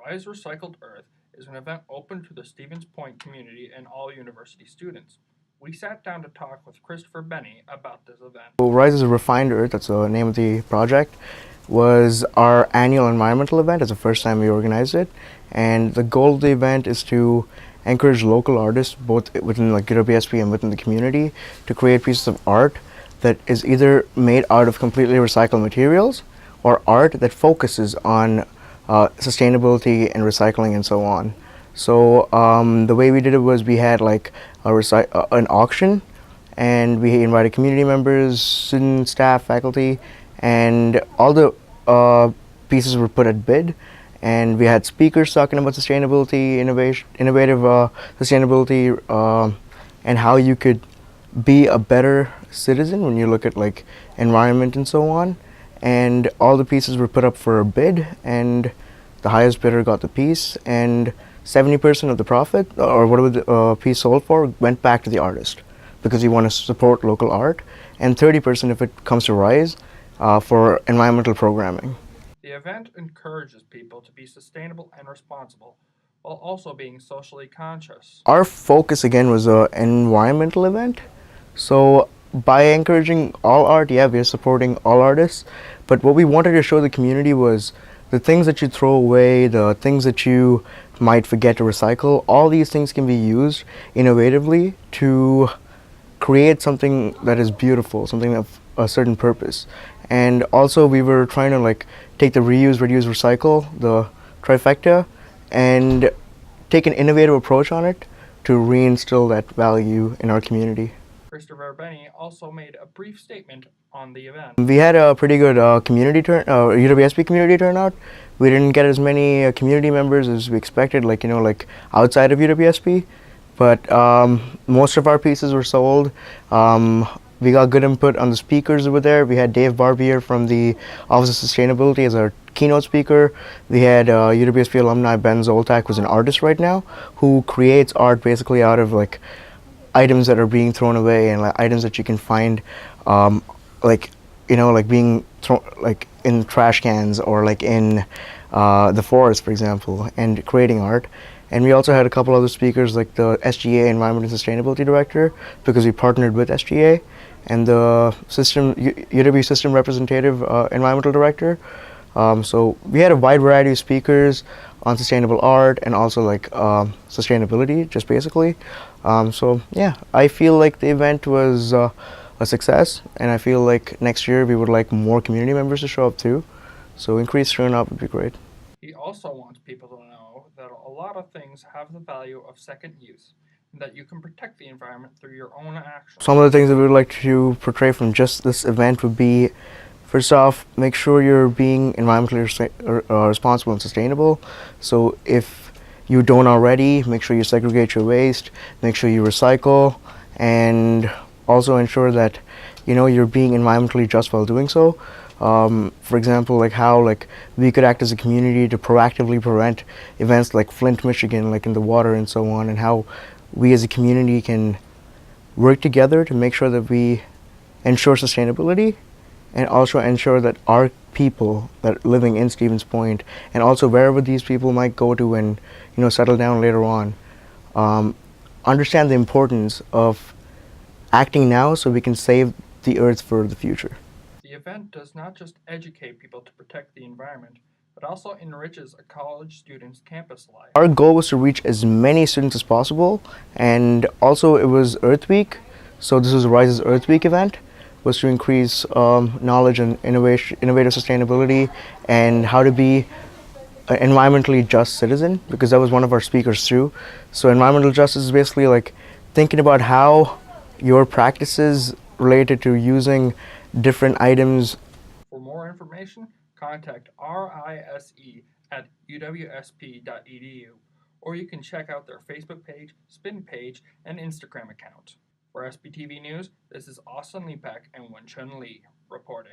R.I.S.E. Recycled Earth is an event open to the Stevens Point community and all university students. We sat down to talk with Christopher Benny about this event. So R.I.S.E. is a Refined Earth, that's the name of the project, was our annual environmental event. It's the first time we organized it. And the goal of the event is to encourage local artists, both within like UWSP and within the community, to create pieces of art that is either made out of completely recycled materials or art that focuses on sustainability and recycling and so on. So the way we did it was we had like an auction, and we invited community members, students, staff, faculty, and all the pieces were put at bid. And we had speakers talking about sustainability, innovative sustainability, and how you could be a better citizen when you look at like environment and so on. And all the pieces were put up for a bid, and the highest bidder got the piece, and 70% of the profit, or whatever the piece sold for, went back to the artist, because we want to support local art, and 30% if it comes to R.I.S.E. For environmental programming. The event encourages people to be sustainable and responsible while also being socially conscious. Our focus again was an environmental event, so by encouraging all art, yeah, we are supporting all artists, but what we wanted to show the community was the things that you throw away, the things that you might forget to recycle, all these things can be used innovatively to create something that is beautiful, something of a certain purpose. And also we were trying to like take the reuse, reduce, recycle, the trifecta, and take an innovative approach on it to reinstill that value in our community. Christopher Benny also made a brief statement on the event. We had a pretty good UWSP community turnout. We didn't get as many community members as we expected, like like outside of UWSP, but most of our pieces were sold. We got good input on the speakers over there. We had Dave Barbier from the Office of Sustainability as our keynote speaker. We had UWSP alumni Ben Zoltak, who's an artist right now, who creates art basically out of like items that are being thrown away, and like items that you can find like like being thrown like in trash cans, or like in the forest, for example, and creating art. And we also had a couple other speakers, like the SGA Environment and Sustainability Director, because we partnered with SGA, and the UW System Representative Environmental Director. So we had a wide variety of speakers on sustainable art and also like sustainability, just basically. So yeah, I feel like the event was a success, and I feel like next year we would like more community members to show up too. So increased turnout would be great. He also wants people to know that a lot of things have the value of second use, and that you can protect the environment through your own actions. Some of the things that we would like to portray from just this event would be, first off, make sure you're being environmentally responsible and sustainable. So if you don't already, make sure you segregate your waste, make sure you recycle, and also ensure that you're being environmentally just while doing so. For example, like how like we could act as a community to proactively prevent events like Flint, Michigan, like in the water and so on, and how we as a community can work together to make sure that we ensure sustainability, and also ensure that our people that are living in Stevens Point, and also wherever these people might go to and settle down later on, understand the importance of acting now so we can save the earth for the future. The event does not just educate people to protect the environment, but also enriches a college student's campus life. Our goal was to reach as many students as possible, and also it was Earth Week, so this was R.I.S.E.'s Earth Week event, was to increase knowledge and innovative sustainability, and how to be an environmentally just citizen, because that was one of our speakers too. So environmental justice is basically like thinking about how your practices related to using different items. For more information, contact R.I.S.E. at uwsp.edu, or you can check out their Facebook page, Spin page, and Instagram account. For SBTV News, this is Austin Lepak and Wanzhen Lee reporting.